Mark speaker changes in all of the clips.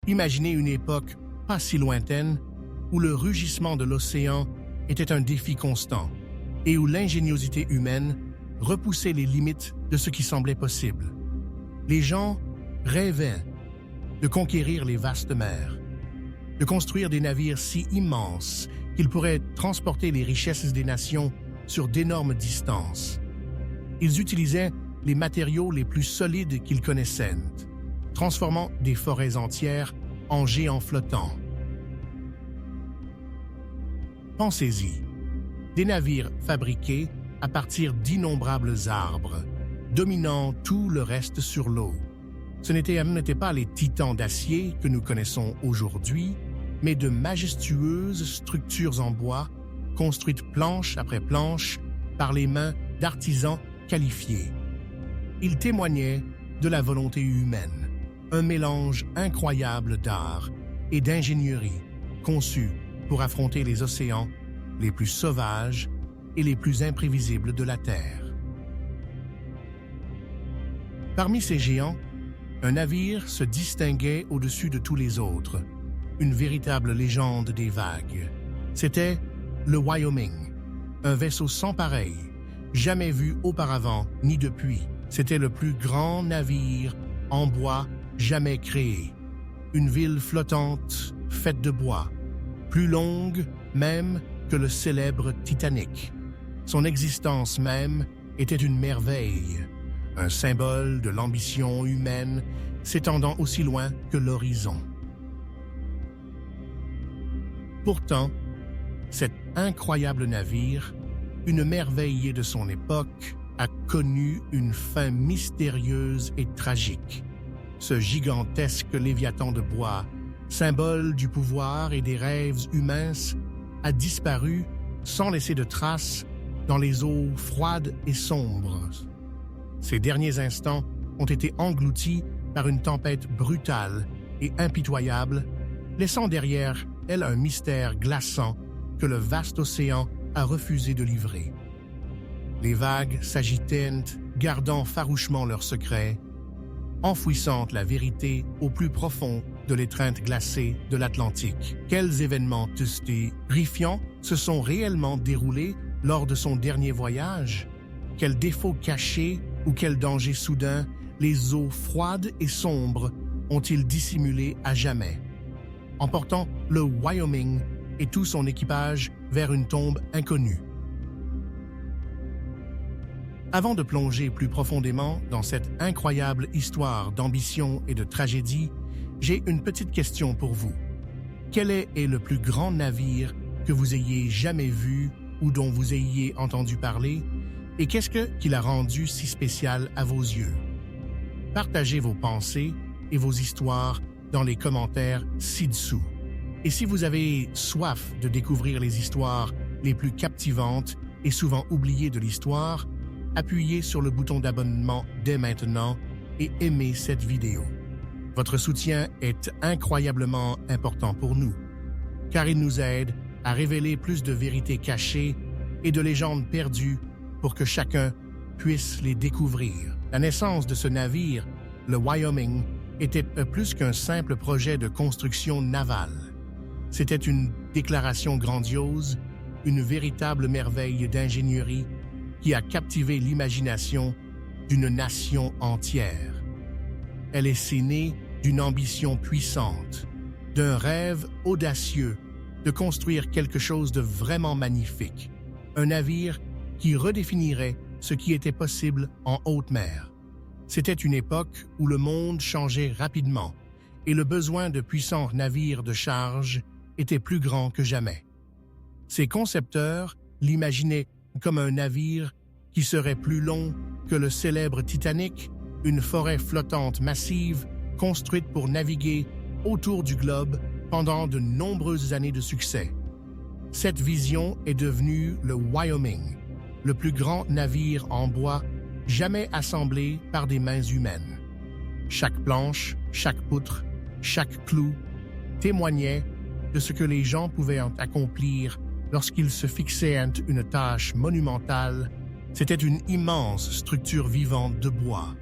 Speaker 1: Imaginez une époque pas si lointaine où le rugissement de l'océan était un défi constant et où l'ingéniosité humaine repoussait les limites de ce qui semblait possible. Les gens rêvaient de conquérir les vastes mers, de construire des navires si immenses qu'ils pourraient transporter les richesses des nations sur d'énormes distances. Ils utilisaient les matériaux les plus solides qu'ils connaissaient, transformant des forêts entières en géants flottants. Pensez-y, des navires fabriqués à partir d'innombrables arbres, dominant tout le reste sur l'eau. Ce n'étaient pas les titans d'acier que nous connaissons aujourd'hui, mais de majestueuses structures en bois, construites planche après planche par les mains d'artisans qualifiés. Ils témoignaient de la volonté humaine, un mélange incroyable d'art et d'ingénierie conçu pour affronter les océans les plus sauvages et les plus imprévisibles de la Terre. Parmi ces géants, un navire se distinguait au-dessus de tous les autres, une véritable légende des vagues. C'était le Wyoming, un vaisseau sans pareil, jamais vu auparavant ni depuis. C'était le plus grand navire en bois jamais créé. Une ville flottante faite de bois, plus longue même que le célèbre Titanic. Son existence même était une merveille, un symbole de l'ambition humaine s'étendant aussi loin que l'horizon. Pourtant, cet incroyable navire, une merveille de son époque, a connu une fin mystérieuse et tragique. Ce gigantesque léviathan de bois, symbole du pouvoir et des rêves humains, a disparu sans laisser de traces dans les eaux froides et sombres. Ces derniers instants ont été engloutis par une tempête brutale et impitoyable, laissant derrière elle un mystère glaçant que le vaste océan a refusé de livrer. Les vagues s'agitaient, gardant farouchement leurs secrets, enfouissant la vérité au plus profond de l'étreinte glacée de l'Atlantique. Quels événements terrifiants se sont réellement déroulés lors de son dernier voyage? Quels défauts cachés ou quels dangers soudains les eaux froides et sombres ont-ils dissimulés à jamais, emportant le Wyoming et tout son équipage vers une tombe inconnue? Avant de plonger plus profondément dans cette incroyable histoire d'ambition et de tragédie, j'ai une petite question pour vous. Quel est le plus grand navire que vous ayez jamais vu ou dont vous ayez entendu parler, et qu'est-ce qui l'a rendu si spécial à vos yeux? Partagez vos pensées et vos histoires dans les commentaires ci-dessous. Et si vous avez soif de découvrir les histoires les plus captivantes et souvent oubliées de l'histoire, appuyez sur le bouton d'abonnement dès maintenant et aimez cette vidéo. Votre soutien est incroyablement important pour nous, car il nous aide à révéler plus de vérités cachées et de légendes perdues pour que chacun puisse les découvrir. La naissance de ce navire, le Wyoming, était plus qu'un simple projet de construction navale. C'était une déclaration grandiose, une véritable merveille d'ingénierie qui a captivé l'imagination d'une nation entière. Elle est née d'une ambition puissante, d'un rêve audacieux de construire quelque chose de vraiment magnifique, un navire qui redéfinirait ce qui était possible en haute mer. C'était une époque où le monde changeait rapidement et le besoin de puissants navires de charge était plus grand que jamais. Ses concepteurs l'imaginaient comme un navire qui serait plus long que le célèbre Titanic, une forêt flottante massive construite pour naviguer autour du globe pendant de nombreuses années de succès. Cette vision est devenue le Wyoming, le plus grand navire en bois jamais assemblé par des mains humaines. Chaque planche, chaque poutre, chaque clou témoignait de ce que les gens pouvaient accomplir lorsqu'ils se fixaient une tâche monumentale. C'était une immense structure vivante de bois,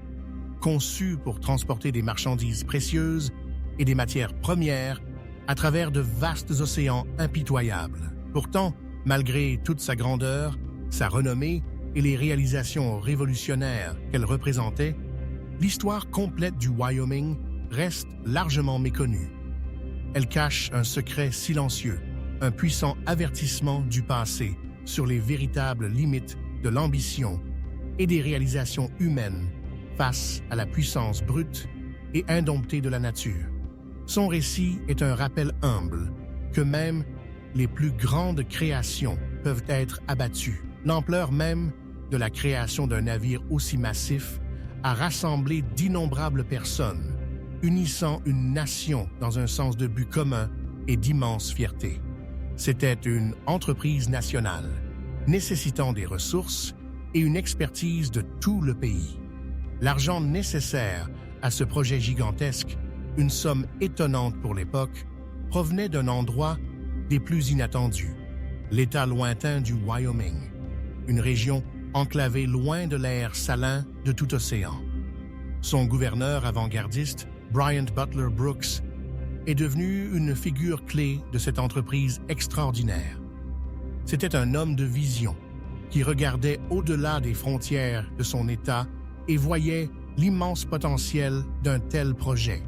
Speaker 1: conçue pour transporter des marchandises précieuses et des matières premières à travers de vastes océans impitoyables. Pourtant, malgré toute sa grandeur, sa renommée et les réalisations révolutionnaires qu'elle représentait, l'histoire complète du Wyoming reste largement méconnue. Elle cache un secret silencieux, un puissant avertissement du passé sur les véritables limites de l'ambition et des réalisations humaines face à la puissance brute et indomptée de la nature. Son récit est un rappel humble que même les plus grandes créations peuvent être abattues. L'ampleur même de la création d'un navire aussi massif a rassemblé d'innombrables personnes, unissant une nation dans un sens de but commun et d'immense fierté. C'était une entreprise nationale, nécessitant des ressources et une expertise de tout le pays. L'argent nécessaire à ce projet gigantesque, une somme étonnante pour l'époque, provenait d'un endroit des plus inattendus, l'État lointain du Wyoming, une région enclavée loin de l'air salin de tout océan. Son gouverneur avant-gardiste, Bryant Butler Brooks, est devenu une figure clé de cette entreprise extraordinaire. C'était un homme de vision qui regardait au-delà des frontières de son État et voyait l'immense potentiel d'un tel projet.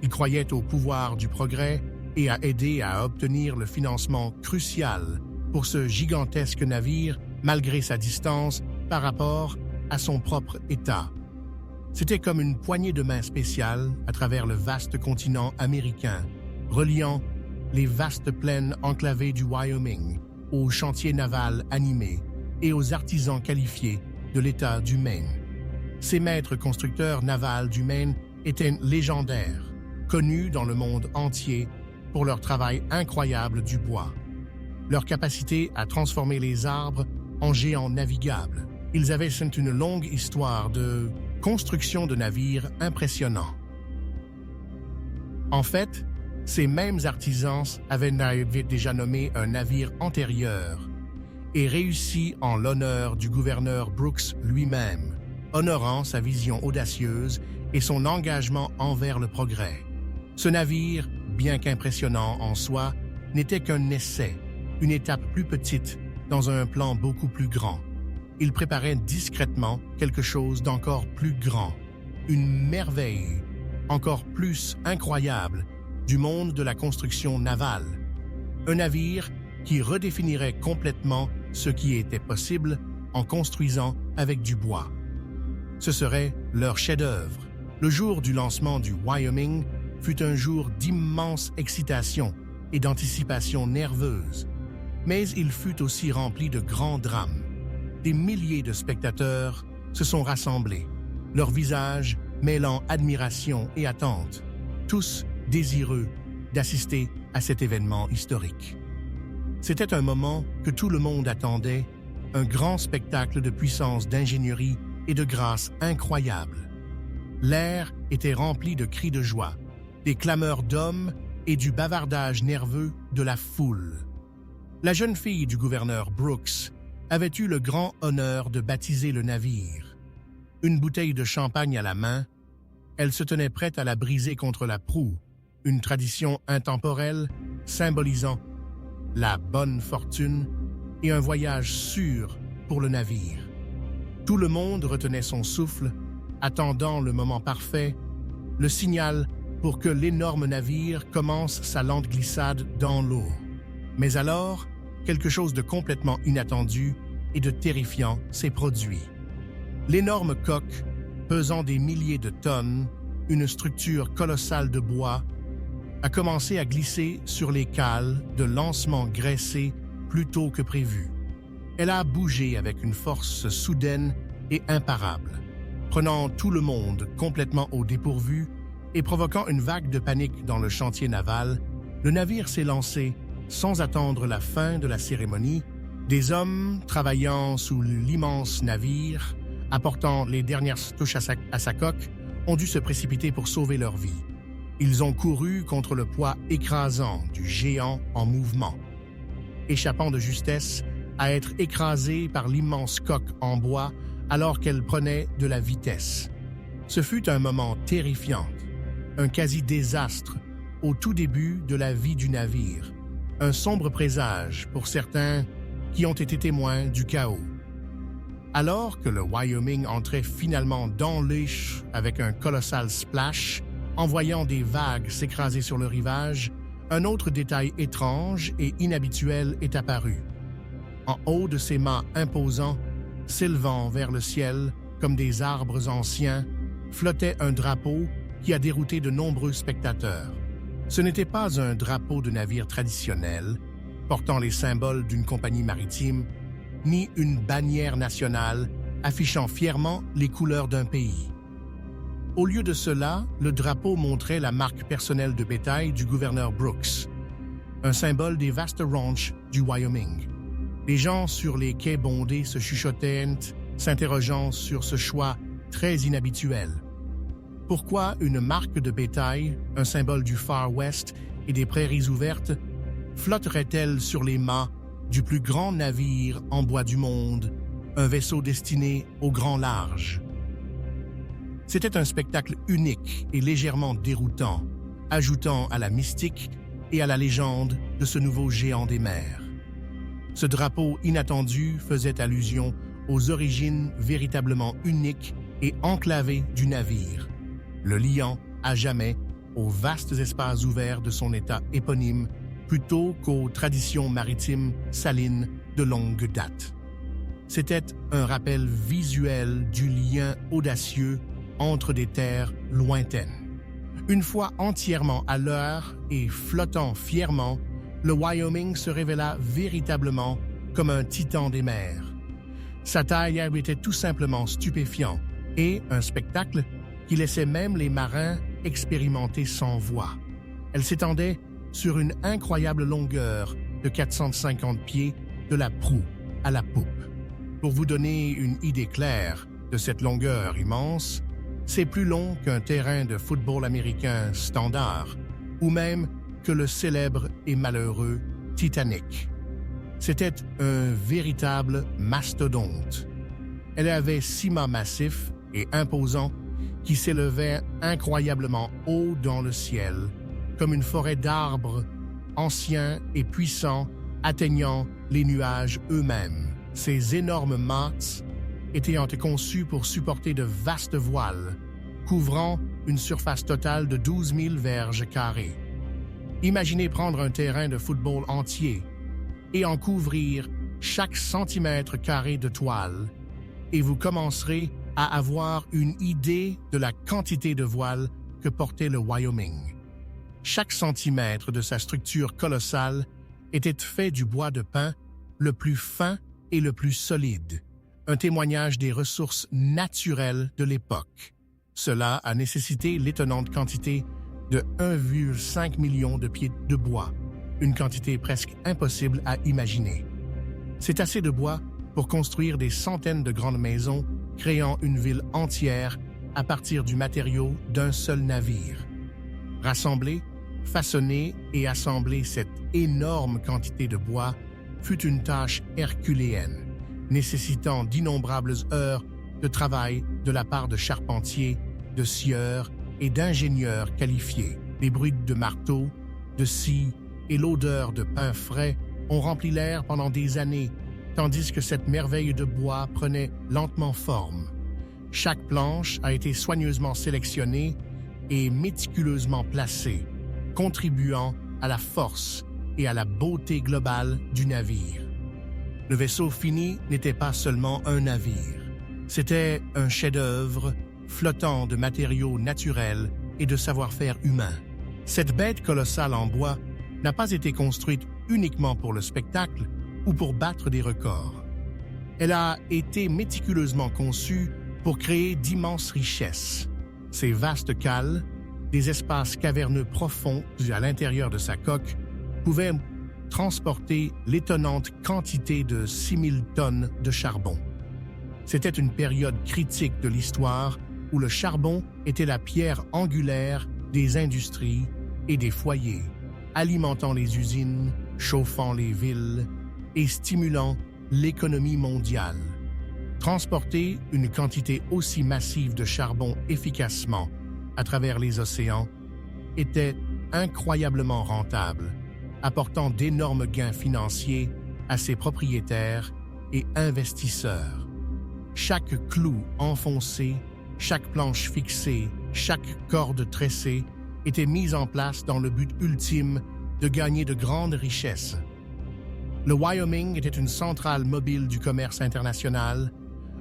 Speaker 1: Il croyait au pouvoir du progrès et a aidé à obtenir le financement crucial pour ce gigantesque navire malgré sa distance par rapport à son propre État. C'était comme une poignée de main spéciale à travers le vaste continent américain, reliant les vastes plaines enclavées du Wyoming aux chantiers navals animés et aux artisans qualifiés de l'État du Maine. Ces maîtres constructeurs navals du Maine étaient légendaires, connus dans le monde entier pour leur travail incroyable du bois, leur capacité à transformer les arbres en géants navigables. Ils avaient une longue histoire de construction de navires impressionnants. En fait, ces mêmes artisans avaient déjà nommé un navire antérieur et réussi en l'honneur du gouverneur Brooks lui-même, honorant sa vision audacieuse et son engagement envers le progrès. Ce navire, bien qu'impressionnant en soi, n'était qu'un essai, une étape plus petite dans un plan beaucoup plus grand. Il préparait discrètement quelque chose d'encore plus grand, une merveille encore plus incroyable du monde de la construction navale. Un navire qui redéfinirait complètement ce qui était possible en construisant avec du bois. Ce serait leur chef-d'œuvre. Le jour du lancement du Wyoming fut un jour d'immense excitation et d'anticipation nerveuse, mais il fut aussi rempli de grands drames. Des milliers de spectateurs se sont rassemblés, leurs visages mêlant admiration et attente, tous désireux d'assister à cet événement historique. C'était un moment que tout le monde attendait, un grand spectacle de puissance, d'ingénierie et de grâce incroyable. L'air était rempli de cris de joie, des clameurs d'hommes et du bavardage nerveux de la foule. La jeune fille du gouverneur Brooks avait eu le grand honneur de baptiser le navire. Une bouteille de champagne à la main, elle se tenait prête à la briser contre la proue, une tradition intemporelle symbolisant la bonne fortune et un voyage sûr pour le navire. Tout le monde retenait son souffle, attendant le moment parfait, le signal pour que l'énorme navire commence sa lente glissade dans l'eau. Mais alors, quelque chose de complètement inattendu et de terrifiant s'est produit. L'énorme coque, pesant des milliers de tonnes, une structure colossale de bois, a commencé à glisser sur les cales de lancement graissé plus tôt que prévu. Elle a bougé avec une force soudaine et imparable, prenant tout le monde complètement au dépourvu et provoquant une vague de panique dans le chantier naval. Le navire s'est lancé sans attendre la fin de la cérémonie. Des hommes travaillant sous l'immense navire, apportant les dernières touches à sa coque, ont dû se précipiter pour sauver leur vie. Ils ont couru contre le poids écrasant du géant en mouvement, échappant de justesse à être écrasés par l'immense coque en bois alors qu'elle prenait de la vitesse. Ce fut un moment terrifiant. un quasi-désastre au tout début de la vie du navire, un sombre présage pour certains qui ont été témoins du chaos. Alors que le Wyoming entrait finalement dans l'Ish avec un colossal splash, en voyant des vagues s'écraser sur le rivage, un autre détail étrange et inhabituel est apparu. En haut de ces mâts imposants, s'élevant vers le ciel comme des arbres anciens, flottait un drapeau qui a dérouté de nombreux spectateurs. Ce n'était pas un drapeau de navire traditionnel, portant les symboles d'une compagnie maritime, ni une bannière nationale affichant fièrement les couleurs d'un pays. Au lieu de cela, le drapeau montrait la marque personnelle de bétail du gouverneur Brooks, un symbole des vastes ranchs du Wyoming. Les gens sur les quais bondés se chuchotaient, s'interrogeant sur ce choix très inhabituel. Pourquoi une marque de bétail, un symbole du Far West et des prairies ouvertes, flotterait-elle sur les mâts du plus grand navire en bois du monde, un vaisseau destiné au grand large? C'était un spectacle unique et légèrement déroutant, ajoutant à la mystique et à la légende de ce nouveau géant des mers. Ce drapeau inattendu faisait allusion aux origines véritablement uniques et enclavées du navire, le liant à jamais aux vastes espaces ouverts de son état éponyme plutôt qu'aux traditions maritimes salines de longue date. C'était un rappel visuel du lien audacieux entre des terres lointaines. Une fois entièrement à l'heure et flottant fièrement, le Wyoming se révéla véritablement comme un titan des mers. Sa taille était tout simplement stupéfiant et un spectacle qui laissait même les marins expérimenter sans voix. Elle s'étendait sur une incroyable longueur de 450 pieds de la proue à la poupe. Pour vous donner une idée claire de cette longueur immense, c'est plus long qu'un terrain de football américain standard, ou même que le célèbre et malheureux Titanic. C'était un véritable mastodonte. Elle avait 6 mâts massifs et imposants qui s'élevaient incroyablement haut dans le ciel, comme une forêt d'arbres anciens et puissants atteignant les nuages eux-mêmes. Ces énormes mâts étaient conçus pour supporter de vastes voiles, couvrant une surface totale de 12 000 verges carrées. Imaginez prendre un terrain de football entier et en couvrir chaque centimètre carré de toile, et vous commencerez à avoir une idée de la quantité de voiles que portait le Wyoming. Chaque centimètre de sa structure colossale était fait du bois de pin le plus fin et le plus solide, un témoignage des ressources naturelles de l'époque. Cela a nécessité l'étonnante quantité de 1,5 million de pieds de bois, une quantité presque impossible à imaginer. C'est assez de bois pour construire des centaines de grandes maisons, créant une ville entière à partir du matériau d'un seul navire. Rassembler, façonner et assembler cette énorme quantité de bois fut une tâche herculéenne, nécessitant d'innombrables heures de travail de la part de charpentiers, de scieurs et d'ingénieurs qualifiés. Les bruits de marteaux, de scie et l'odeur de pain frais ont rempli l'air pendant des années, tandis que cette merveille de bois prenait lentement forme. Chaque planche a été soigneusement sélectionnée et méticuleusement placée, contribuant à la force et à la beauté globale du navire. Le vaisseau fini n'était pas seulement un navire, c'était un chef-d'œuvre flottant de matériaux naturels et de savoir-faire humain. Cette bête colossale en bois n'a pas été construite uniquement pour le spectacle ou pour battre des records. Elle a été méticuleusement conçue pour créer d'immenses richesses. Ces vastes cales, des espaces caverneux profonds à l'intérieur de sa coque, pouvaient transporter l'étonnante quantité de 6000 tonnes de charbon. C'était une période critique de l'histoire où le charbon était la pierre angulaire des industries et des foyers, alimentant les usines, chauffant les villes et stimulant l'économie mondiale. Transporter une quantité aussi massive de charbon efficacement à travers les océans était incroyablement rentable, apportant d'énormes gains financiers à ses propriétaires et investisseurs. Chaque clou enfoncé, chaque planche fixée, chaque corde tressée était mise en place dans le but ultime de gagner de grandes richesses. Le Wyoming était une centrale mobile du commerce international,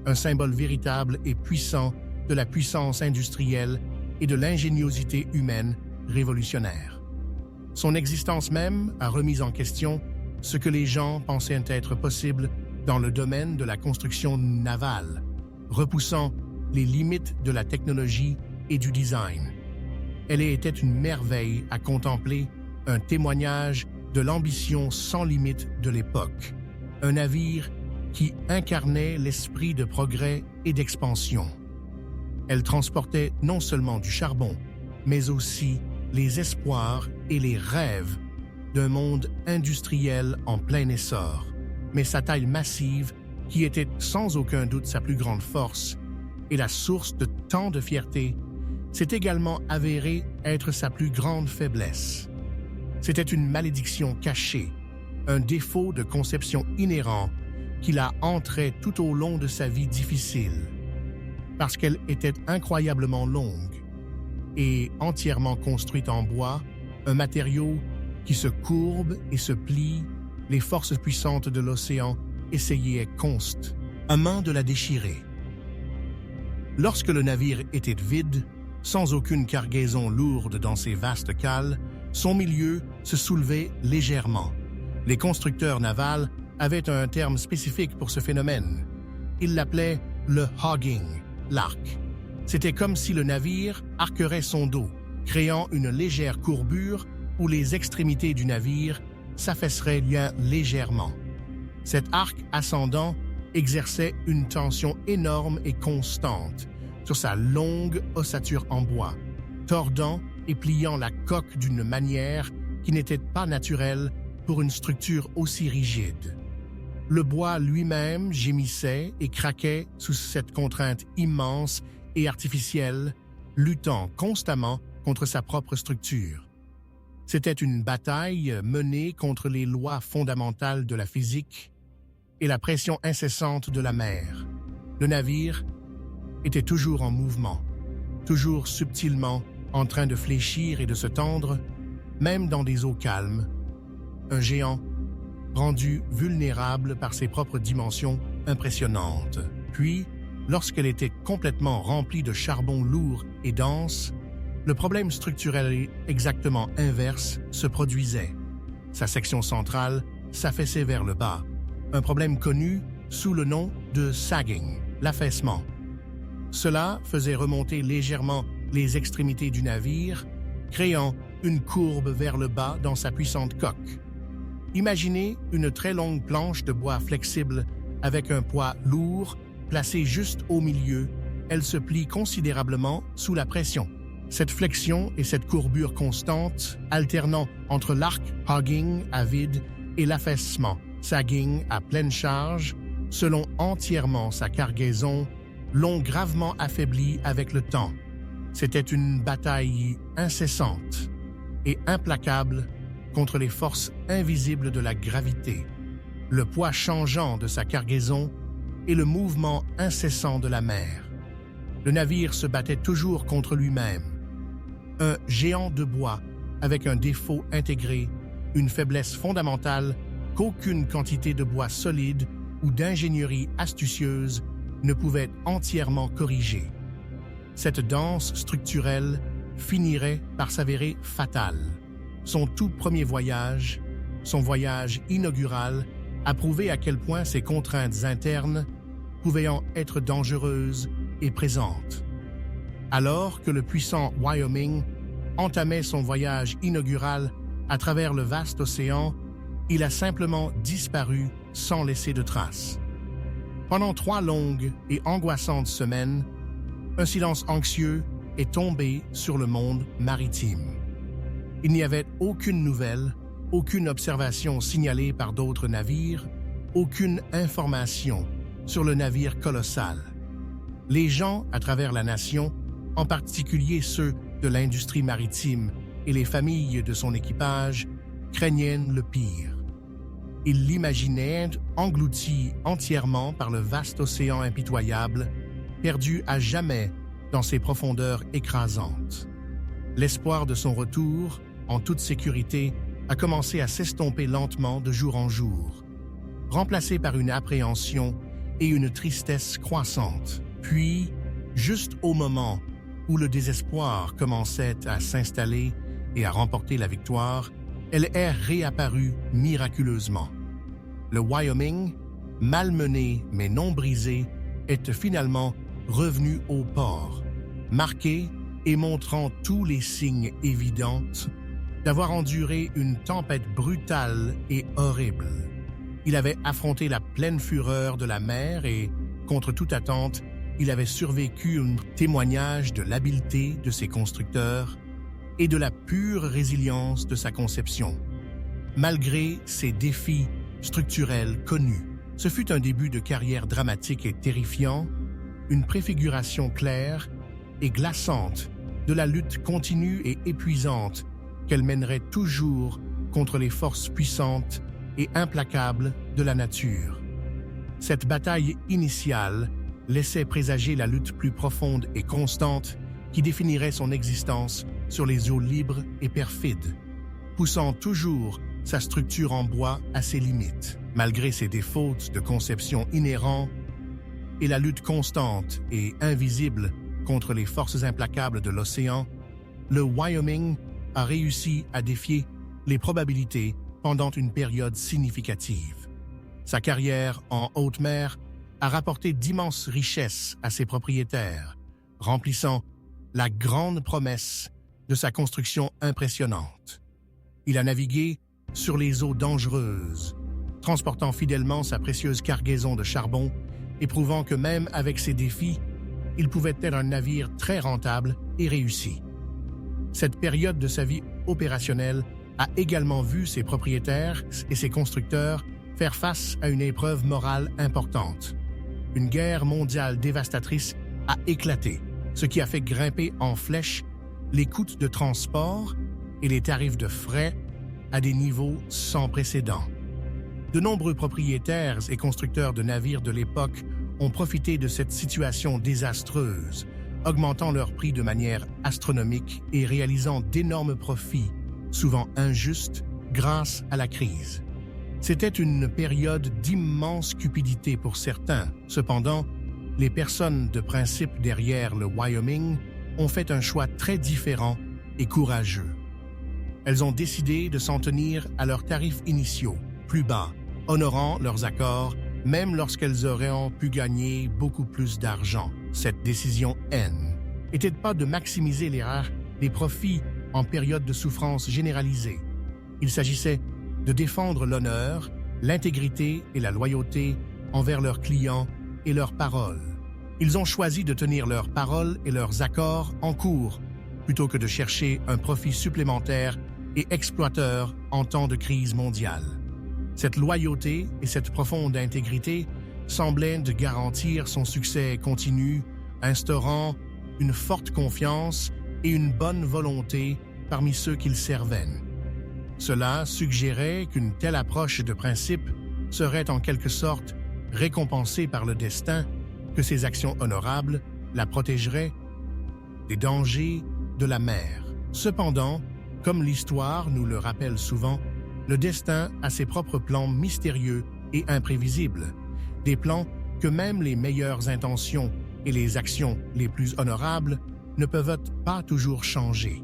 Speaker 1: un symbole véritable et puissant de la puissance industrielle et de l'ingéniosité humaine révolutionnaire. Son existence même a remis en question ce que les gens pensaient être possible dans le domaine de la construction navale, repoussant les limites de la technologie et du design. Elle était une merveille à contempler, un témoignage de l'ambition sans limite de l'époque, un navire qui incarnait l'esprit de progrès et d'expansion. Elle transportait non seulement du charbon, mais aussi les espoirs et les rêves d'un monde industriel en plein essor. Mais sa taille massive, qui était sans aucun doute sa plus grande force et la source de tant de fierté, s'est également avérée être sa plus grande faiblesse. C'était une malédiction cachée, un défaut de conception inhérent qui la hantrait tout au long de sa vie difficile, parce qu'elle était incroyablement longue et entièrement construite en bois, un matériau qui se courbe et se plie. Les forces puissantes de l'océan essayaient constamment de la déchirer. Lorsque le navire était vide, sans aucune cargaison lourde dans ses vastes cales, son milieu se soulevait légèrement. Les constructeurs navals avaient un terme spécifique pour ce phénomène. Ils l'appelaient le hogging, l'arc. C'était comme si le navire arquerait son dos, créant une légère courbure où les extrémités du navire s'affaisseraient légèrement. Cet arc ascendant exerçait une tension énorme et constante sur sa longue ossature en bois, tordant et pliant la coque d'une manière qui n'était pas naturelle pour une structure aussi rigide. Le bois lui-même gémissait et craquait sous cette contrainte immense et artificielle, luttant constamment contre sa propre structure. C'était une bataille menée contre les lois fondamentales de la physique et la pression incessante de la mer. Le navire était toujours en mouvement, toujours subtilement en train de fléchir et de se tendre, même dans des eaux calmes. Un géant rendu vulnérable par ses propres dimensions impressionnantes. Puis, lorsqu'elle était complètement remplie de charbon lourd et dense, le problème structurel exactement inverse se produisait. Sa section centrale s'affaissait vers le bas, un problème connu sous le nom de sagging, l'affaissement. Cela faisait remonter légèrement les extrémités du navire, créant une courbe vers le bas dans sa puissante coque. Imaginez une très longue planche de bois flexible avec un poids lourd placé juste au milieu. Elle se plie considérablement sous la pression. Cette flexion et cette courbure constante, alternant entre l'arc hogging à vide et l'affaissement sagging à pleine charge, selon entièrement sa cargaison, l'ont gravement affaibli avec le temps. C'était une bataille incessante et implacable contre les forces invisibles de la gravité, le poids changeant de sa cargaison et le mouvement incessant de la mer. Le navire se battait toujours contre lui-même. Un géant de bois avec un défaut intégré, une faiblesse fondamentale qu'aucune quantité de bois solide ou d'ingénierie astucieuse ne pouvait entièrement corriger. Cette danse structurelle finirait par s'avérer fatale. Son tout premier voyage, son voyage inaugural, a prouvé à quel point ces contraintes internes pouvaient en être dangereuses et présentes. Alors que le puissant Wyoming entamait son voyage inaugural à travers le vaste océan, il a simplement disparu sans laisser de traces. Pendant 3 longues et angoissantes semaines, un silence anxieux est tombé sur le monde maritime. Il n'y avait aucune nouvelle, aucune observation signalée par d'autres navires, aucune information sur le navire colossal. Les gens à travers la nation, en particulier ceux de l'industrie maritime et les familles de son équipage craignaient le pire. Ils l'imaginaient englouti entièrement par le vaste océan impitoyable, perdu à jamais dans ses profondeurs écrasantes. L'espoir de son retour, en toute sécurité, a commencé à s'estomper lentement de jour en jour, remplacé par une appréhension et une tristesse croissante. Puis, juste au moment où le désespoir commençait à s'installer et à remporter la victoire, elle est réapparue miraculeusement. Le Wyoming, malmené mais non brisé, est finalement revenu au port, marqué et montrant tous les signes évidents d'avoir enduré une tempête brutale et horrible. Il avait affronté la pleine fureur de la mer et, contre toute attente, il avait survécu un témoignage de l'habileté de ses constructeurs et de la pure résilience de sa conception. Malgré ces défis structurels connus, ce fut un début de carrière dramatique et terrifiant, une préfiguration claire et glaçante de la lutte continue et épuisante qu'elle mènerait toujours contre les forces puissantes et implacables de la nature. Cette bataille initiale laissait présager la lutte plus profonde et constante qui définirait son existence sur les eaux libres et perfides, poussant toujours sa structure en bois à ses limites. Malgré ses défauts de conception inhérents et la lutte constante et invisible contre les forces implacables de l'océan, le Wyoming a réussi à défier les probabilités pendant une période significative. Sa carrière en haute mer a rapporté d'immenses richesses à ses propriétaires, remplissant la grande promesse de sa construction impressionnante. Il a navigué sur les eaux dangereuses, transportant fidèlement sa précieuse cargaison de charbon et prouvant que même avec ses défis, il pouvait être un navire très rentable et réussi. Cette période de sa vie opérationnelle a également vu ses propriétaires et ses constructeurs faire face à une épreuve morale importante. Une guerre mondiale dévastatrice a éclaté, ce qui a fait grimper en flèche les coûts de transport et les tarifs de frais à des niveaux sans précédent. De nombreux propriétaires et constructeurs de navires de l'époque ont profité de cette situation désastreuse, augmentant leurs prix de manière astronomique et réalisant d'énormes profits, souvent injustes, grâce à la crise. C'était une période d'immense cupidité pour certains. Cependant, les personnes de principe derrière le Wyoming ont fait un choix très différent et courageux. Elles ont décidé de s'en tenir à leurs tarifs initiaux, plus bas, honorant leurs accords, même lorsqu'elles auraient pu gagner beaucoup plus d'argent. Cette décision n'était pas de maximiser les profits en période de souffrance généralisée. Il s'agissait de défendre l'honneur, l'intégrité et la loyauté envers leurs clients et leurs paroles. Ils ont choisi de tenir leurs paroles et leurs accords en cours, plutôt que de chercher un profit supplémentaire et exploiteur en temps de crise mondiale. Cette loyauté et cette profonde intégrité semblaient de garantir son succès continu, instaurant une forte confiance et une bonne volonté parmi ceux qu'ils servaient. Cela suggérait qu'une telle approche de principe serait en quelque sorte récompensée par le destin, que ses actions honorables la protégeraient des dangers de la mer. Cependant, comme l'histoire nous le rappelle souvent, le destin a ses propres plans mystérieux et imprévisibles, des plans que même les meilleures intentions et les actions les plus honorables ne peuvent pas toujours changer.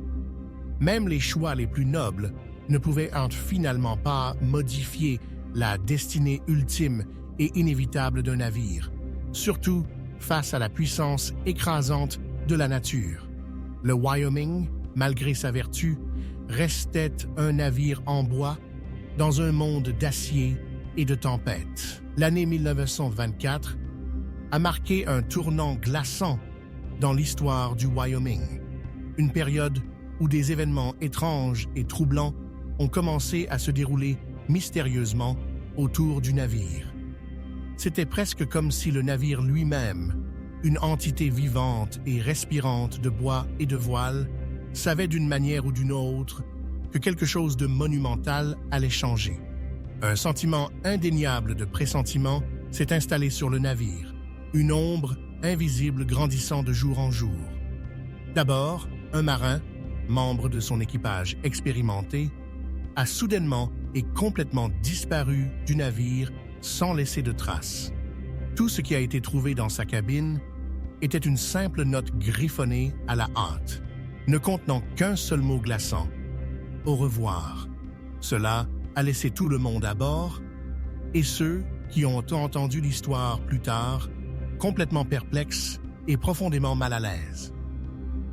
Speaker 1: Même les choix les plus nobles ne pouvaient finalement pas modifier la destinée ultime et inévitable d'un navire, surtout face à la puissance écrasante de la nature. Le Wyoming, malgré sa vertu, restait un navire en bois dans un monde d'acier et de tempêtes. L'année 1924 a marqué un tournant glaçant dans l'histoire du Wyoming, une période où des événements étranges et troublants ont commencé à se dérouler mystérieusement autour du navire. C'était presque comme si le navire lui-même, une entité vivante et respirante de bois et de voile, savait d'une manière ou d'une autre que quelque chose de monumental allait changer. Un sentiment indéniable de pressentiment s'est installé sur le navire, une ombre invisible grandissant de jour en jour. D'abord, un marin, membre de son équipage expérimenté, a soudainement et complètement disparu du navire sans laisser de traces. Tout ce qui a été trouvé dans sa cabine était une simple note griffonnée à la hâte, ne contenant qu'un seul mot glaçant: « Au revoir ». Cela a laissé tout le monde à bord, et ceux qui ont entendu l'histoire plus tard, complètement perplexes et profondément mal à l'aise.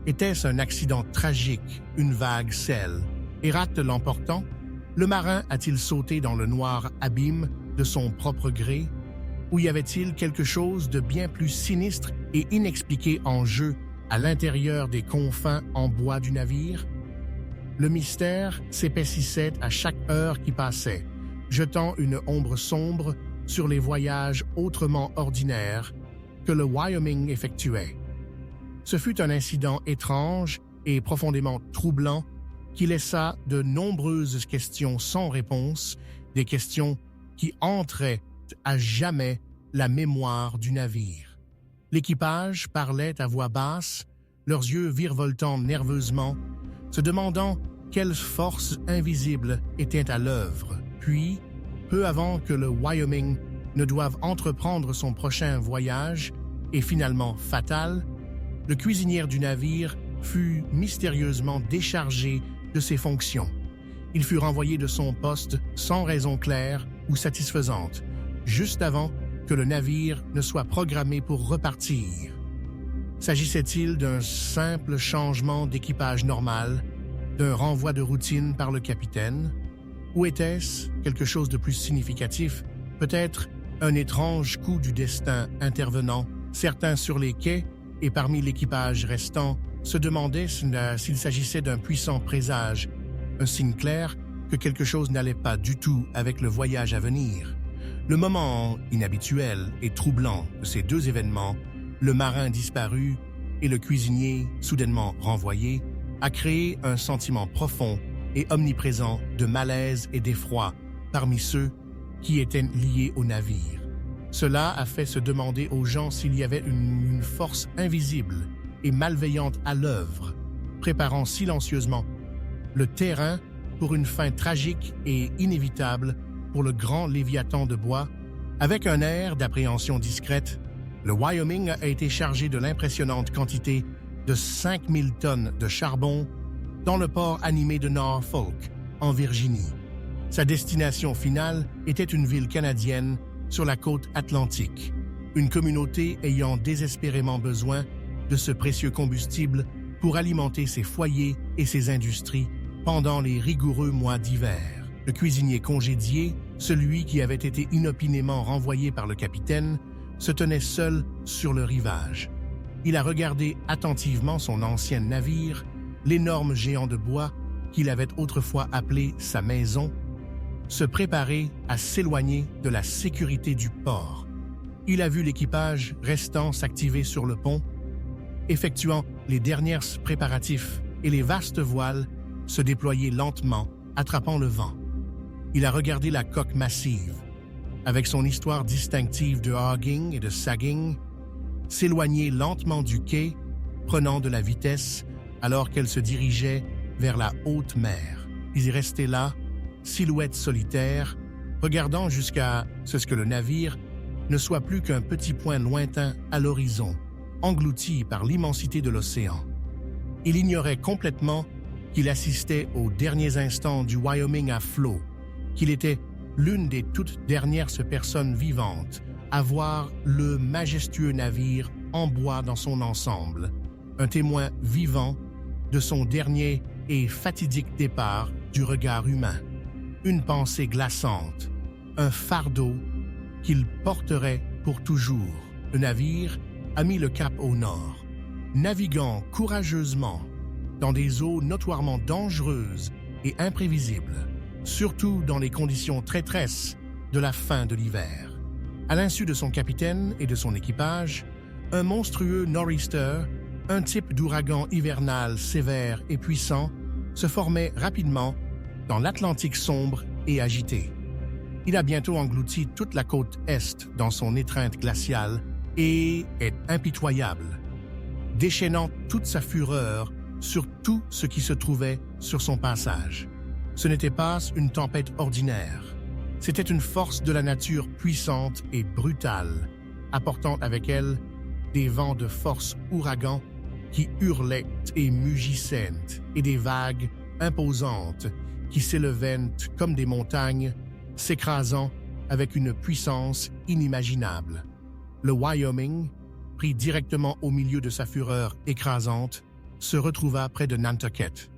Speaker 1: Était-ce un accident tragique, une vague sel, et rate l'emportant? Le marin a-t-il sauté dans le noir abîme de son propre gré? Ou y avait-il quelque chose de bien plus sinistre et inexpliqué en jeu à l'intérieur des confins en bois du navire? Le mystère s'épaississait à chaque heure qui passait, jetant une ombre sombre sur les voyages autrement ordinaires que le Wyoming effectuait. Ce fut un incident étrange et profondément troublant qui laissa de nombreuses questions sans réponse, des questions qui entraient à jamais la mémoire du navire. L'équipage parlait à voix basse, leurs yeux virevoltant nerveusement, se demandant quelle force invisible était à l'œuvre. Puis, peu avant que le Wyoming ne doive entreprendre son prochain voyage, et finalement fatal, le cuisinier du navire fut mystérieusement déchargé de ses fonctions. Il fut renvoyé de son poste sans raison claire ou satisfaisante, juste avant que le navire ne soit programmé pour repartir. S'agissait-il d'un simple changement d'équipage normal, d'un renvoi de routine par le capitaine, ou était-ce quelque chose de plus significatif, peut-être un étrange coup du destin intervenant? Certains sur les quais et parmi l'équipage restant se demandaient s'il s'agissait d'un puissant présage, un signe clair que quelque chose n'allait pas du tout avec le voyage à venir. Le moment inhabituel et troublant de ces deux événements, le marin disparu et le cuisinier soudainement renvoyé, a créé un sentiment profond et omniprésent de malaise et d'effroi parmi ceux qui étaient liés au navire. Cela a fait se demander aux gens s'il y avait une force invisible et malveillante à l'œuvre, préparant silencieusement le terrain pour une fin tragique et inévitable pour le grand Léviathan de bois. Avec un air d'appréhension discrète, le Wyoming a été chargé de l'impressionnante quantité de 5000 tonnes de charbon dans le port animé de Norfolk, en Virginie. Sa destination finale était une ville canadienne sur la côte atlantique, une communauté ayant désespérément besoin de ce précieux combustible pour alimenter ses foyers et ses industries pendant les rigoureux mois d'hiver. Le cuisinier congédié, celui qui avait été inopinément renvoyé par le capitaine, se tenait seul sur le rivage. Il a regardé attentivement son ancien navire, l'énorme géant de bois qu'il avait autrefois appelé sa maison, se préparer à s'éloigner de la sécurité du port. Il a vu l'équipage restant s'activer sur le pont, effectuant les derniers préparatifs et les vastes voiles se déployer lentement, attrapant le vent. Il a regardé la coque massive, avec son histoire distinctive de hogging et de sagging, s'éloigner lentement du quai, prenant de la vitesse alors qu'elle se dirigeait vers la haute mer. Il est resté là, silhouette solitaire, regardant jusqu'à ce que le navire ne soit plus qu'un petit point lointain à l'horizon, englouti par l'immensité de l'océan. Il ignorait complètement qu'il assistait aux derniers instants du Wyoming à flot, qu'il était l'une des toutes dernières personnes vivantes à voir le majestueux navire en bois dans son ensemble, un témoin vivant de son dernier et fatidique départ du regard humain. Une pensée glaçante, un fardeau qu'il porterait pour toujours. Le navire a mis le cap au nord, naviguant courageusement dans des eaux notoirement dangereuses et imprévisibles, surtout dans les conditions traîtresses de la fin de l'hiver. À l'insu de son capitaine et de son équipage, un monstrueux nor'easter, un type d'ouragan hivernal sévère et puissant se formait rapidement dans l'Atlantique sombre et agité. Il a bientôt englouti toute la côte est dans son étreinte glaciale et est impitoyable, déchaînant toute sa fureur sur tout ce qui se trouvait sur son passage. Ce n'était pas une tempête ordinaire, c'était une force de la nature puissante et brutale, apportant avec elle des vents de force ouragan qui hurlaient et mugissaient, et des vagues imposantes qui s'élevaient comme des montagnes, s'écrasant avec une puissance inimaginable. Le Wyoming, pris directement au milieu de sa fureur écrasante, se retrouva près de Nantucket,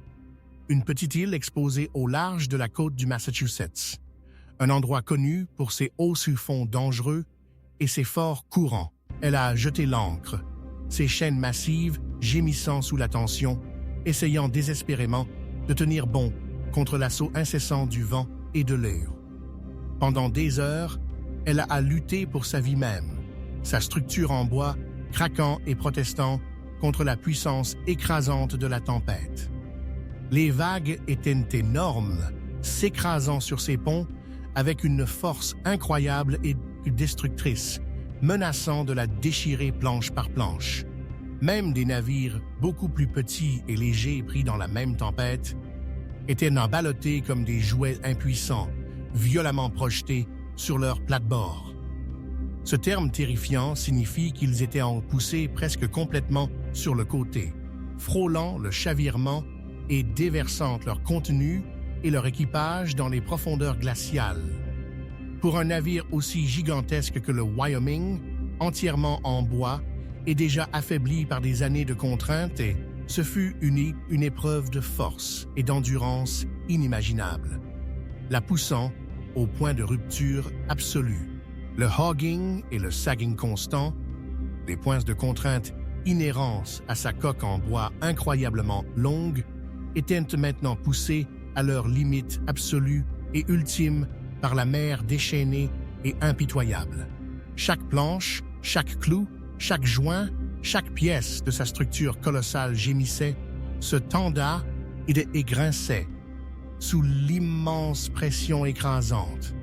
Speaker 1: une petite île exposée au large de la côte du Massachusetts, un endroit connu pour ses hauts sous-fonds dangereux et ses forts courants. Elle a jeté l'ancre, ses chaînes massives gémissant sous la tension, essayant désespérément de tenir bon contre l'assaut incessant du vent et de l'air. Pendant des heures, elle a lutté pour sa vie même, sa structure en bois craquant et protestant contre la puissance écrasante de la tempête. Les vagues étaient énormes, s'écrasant sur ses ponts avec une force incroyable et destructrice, menaçant de la déchirer planche par planche. Même des navires beaucoup plus petits et légers pris dans la même tempête étaient emballottés comme des jouets impuissants, violemment projetés sur leur plate-bord. Ce terme terrifiant signifie qu'ils étaient poussés presque complètement sur le côté, frôlant le chavirement et déversant leur contenu et leur équipage dans les profondeurs glaciales. Pour un navire aussi gigantesque que le Wyoming, entièrement en bois et déjà affaibli par des années de contraintes, ce fut une épreuve de force et d'endurance inimaginable, la poussant au point de rupture absolue. Le hogging et le sagging constant, les points de contrainte inhérents à sa coque en bois incroyablement longue, étaient maintenant poussés à leur limite absolue et ultime par la mer déchaînée et impitoyable. Chaque planche, chaque clou, chaque joint, chaque pièce de sa structure colossale gémissait, se tendait et grinçait sous l'immense pression écrasante.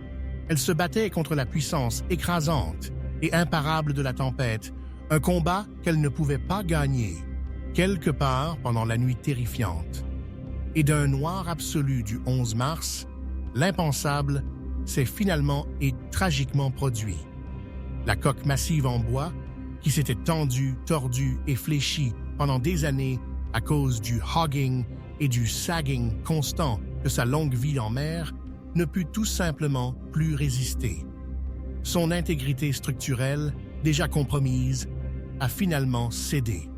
Speaker 1: Elle se battait contre la puissance écrasante et imparable de la tempête, un combat qu'elle ne pouvait pas gagner, quelque part pendant la nuit terrifiante. Et d'un noir absolu du 11 mars, l'impensable s'est finalement et tragiquement produit. La coque massive en bois, qui s'était tendue, tordue et fléchie pendant des années à cause du hogging et du sagging constant de sa longue vie en mer, ne put tout simplement plus résister. Son intégrité structurelle, déjà compromise, a finalement cédé.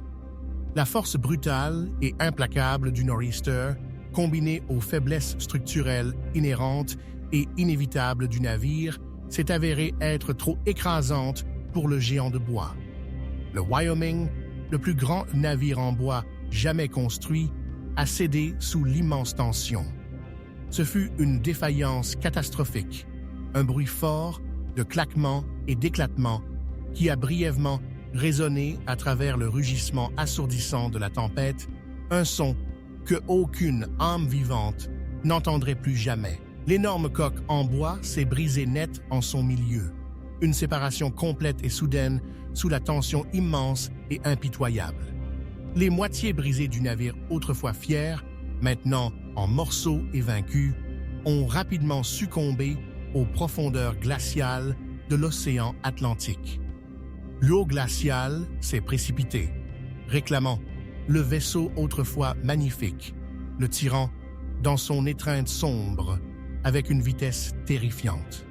Speaker 1: La force brutale et implacable du Nor'easter, combinée aux faiblesses structurelles inhérentes et inévitables du navire, s'est avérée être trop écrasante pour le géant de bois. Le Wyoming, le plus grand navire en bois jamais construit, a cédé sous l'immense tension. Ce fut une défaillance catastrophique, un bruit fort de claquements et d'éclatements qui a brièvement résonné à travers le rugissement assourdissant de la tempête, un son que aucune âme vivante n'entendrait plus jamais. L'énorme coque en bois s'est brisée net en son milieu, une séparation complète et soudaine sous la tension immense et impitoyable. Les moitiés brisées du navire autrefois fier, maintenant en morceaux et vaincus, ont rapidement succombé aux profondeurs glaciales de l'océan Atlantique. L'eau glaciale s'est précipitée, réclamant le vaisseau autrefois magnifique, le tirant dans son étreinte sombre avec une vitesse terrifiante.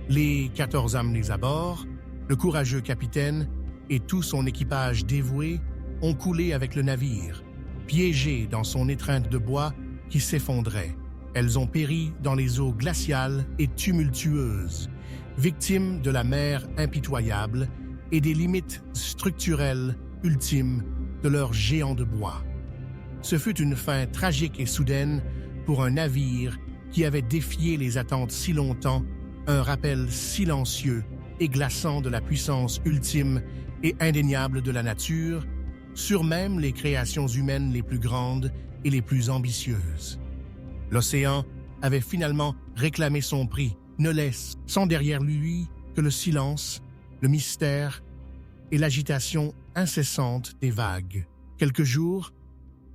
Speaker 1: Les 14 amenés à bord, le courageux capitaine et tout son équipage dévoué ont coulé avec le navire, piégés dans son étreinte de bois qui s'effondrait. Elles ont péri dans les eaux glaciales et tumultueuses, victimes de la mer impitoyable et des limites structurelles ultimes de leur géant de bois. Ce fut une fin tragique et soudaine pour un navire qui avait défié les attentes si longtemps, un rappel silencieux et glaçant de la puissance ultime et indéniable de la nature, sur même les créations humaines les plus grandes et les plus ambitieuses. L'océan avait finalement réclamé son prix, ne laissant derrière lui que le silence, le mystère et l'agitation incessante des vagues. Quelques jours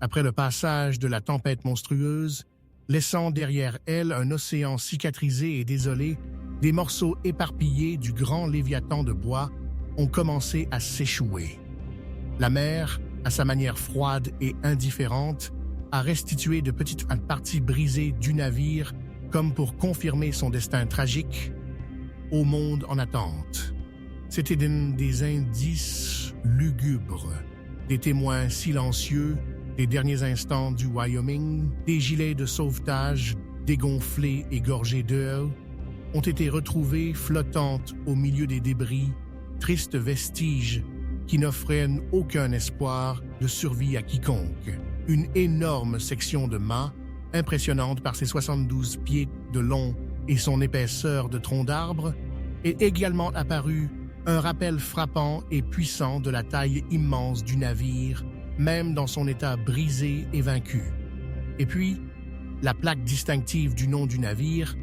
Speaker 1: après le passage de la tempête monstrueuse, laissant derrière elle un océan cicatrisé et désolé, des morceaux éparpillés du grand léviathan de bois ont commencé à s'échouer. La mer, à sa manière froide et indifférente, a restitué de petites parties brisées du navire comme pour confirmer son destin tragique au monde en attente. C'était des indices lugubres, des témoins silencieux des derniers instants du Wyoming, des gilets de sauvetage dégonflés et gorgés d'eau ont été retrouvés flottantes au milieu des débris, tristes vestiges qui n'offraient aucun espoir de survie à quiconque. Une énorme section de mât, impressionnante par ses 72 pieds de long et son épaisseur de tronc d'arbre, est également apparue, un rappel frappant et puissant de la taille immense du navire, même dans son état brisé et vaincu. Et puis, la plaque distinctive du nom du navire,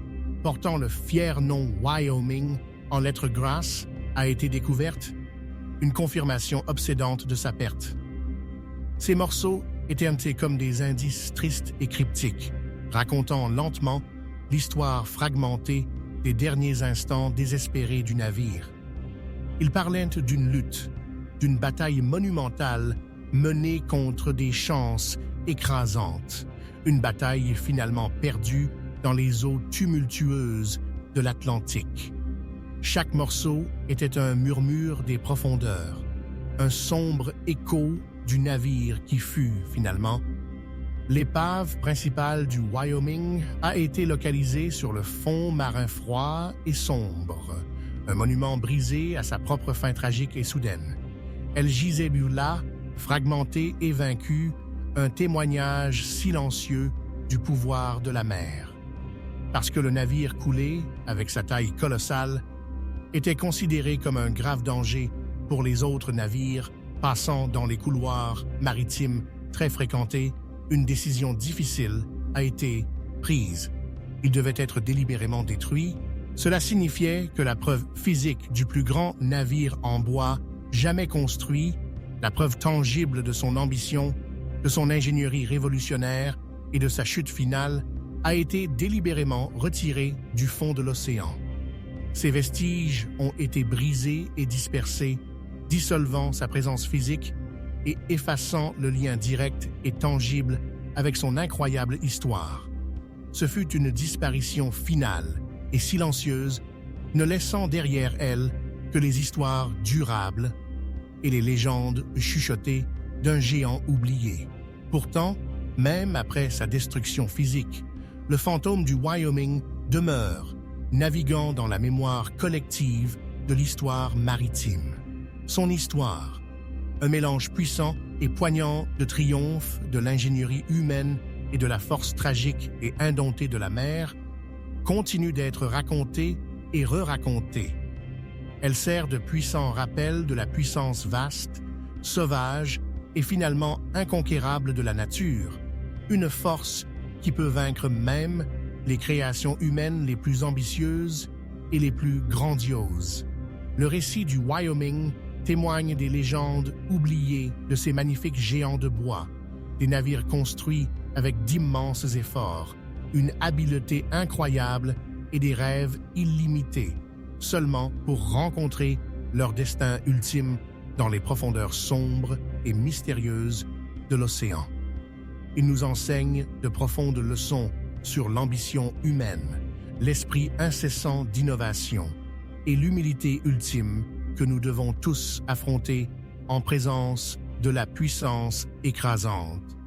Speaker 1: portant le fier nom Wyoming en lettres grasses, a été découverte, une confirmation obsédante de sa perte. Ces morceaux étaient comme des indices tristes et cryptiques, racontant lentement l'histoire fragmentée des derniers instants désespérés du navire. Ils parlaient d'une lutte, d'une bataille monumentale menée contre des chances écrasantes, une bataille finalement perdue dans les eaux tumultueuses de l'Atlantique. Chaque morceau était un murmure des profondeurs, un sombre écho du navire qui fut, finalement. L'épave principale du Wyoming a été localisée sur le fond marin froid et sombre, un monument brisé à sa propre fin tragique et soudaine. Elle gisait là, fragmentée et vaincue, un témoignage silencieux du pouvoir de la mer. Parce que le navire coulé, avec sa taille colossale, était considéré comme un grave danger pour les autres navires passant dans les couloirs maritimes très fréquentés, une décision difficile a été prise. Il devait être délibérément détruit. Cela signifiait que la preuve physique du plus grand navire en bois jamais construit, la preuve tangible de son ambition, de son ingénierie révolutionnaire et de sa chute finale, a été délibérément retirée du fond de l'océan. Ses vestiges ont été brisés et dispersés, dissolvant sa présence physique et effaçant le lien direct et tangible avec son incroyable histoire. Ce fut une disparition finale et silencieuse, ne laissant derrière elle que les histoires durables et les légendes chuchotées d'un géant oublié. Pourtant, même après sa destruction physique, le fantôme du Wyoming demeure, naviguant dans la mémoire collective de l'histoire maritime. Son histoire, un mélange puissant et poignant de triomphe de l'ingénierie humaine et de la force tragique et indomptée de la mer, continue d'être racontée et re-racontée. Elle sert de puissant rappel de la puissance vaste, sauvage et finalement inconquérable de la nature, une force qui peut vaincre même les créations humaines les plus ambitieuses et les plus grandioses. Le récit du Wyoming témoigne des légendes oubliées de ces magnifiques géants de bois, des navires construits avec d'immenses efforts, une habileté incroyable et des rêves illimités, seulement pour rencontrer leur destin ultime dans les profondeurs sombres et mystérieuses de l'océan. Il nous enseigne de profondes leçons sur l'ambition humaine, l'esprit incessant d'innovation et l'humilité ultime que nous devons tous affronter en présence de la puissance écrasante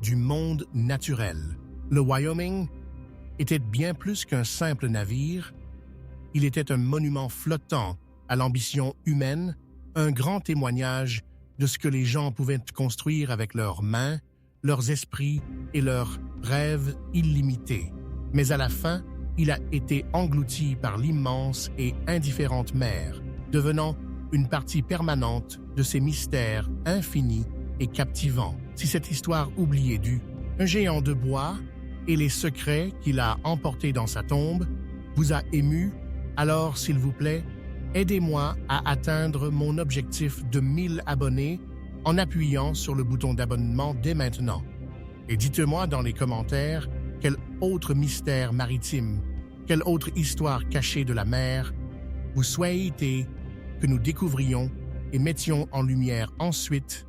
Speaker 1: du monde naturel. Le Wyoming était bien plus qu'un simple navire. Il était un monument flottant à l'ambition humaine, un grand témoignage de ce que les gens pouvaient construire avec leurs mains, leurs esprits et leurs rêves illimités. Mais à la fin, il a été englouti par l'immense et indifférente mer, devenant une partie permanente de ces mystères infinis et captivant. Si cette histoire oubliée du Un géant de bois et les secrets qu'il a emportés dans sa tombe vous a ému, alors s'il vous plaît, aidez-moi à atteindre mon objectif de 1000 abonnés en appuyant sur le bouton d'abonnement dès maintenant. Et dites-moi dans les commentaires quel autre mystère maritime, quelle autre histoire cachée de la mer vous souhaitez que nous découvrions et mettions en lumière ensuite